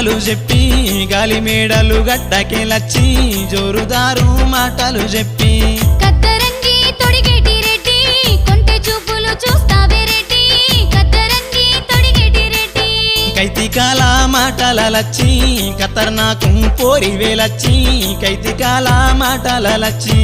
మాటలు చెప్పి గాలి మేడలు గడ్డకెలచ్చి జోరుదారు మాటలు చెప్పి కత్తరంగి తొడిగేటి రెడ్డి కొంటె చూపులు చూస్తావే రెడ్డి కత్తరంగి తొడిగేటి రెడ్డి కైతికాల మాటలచ్చి కతర్నాకు పోరి వేలచ్చి కైతికాల మాటలచ్చి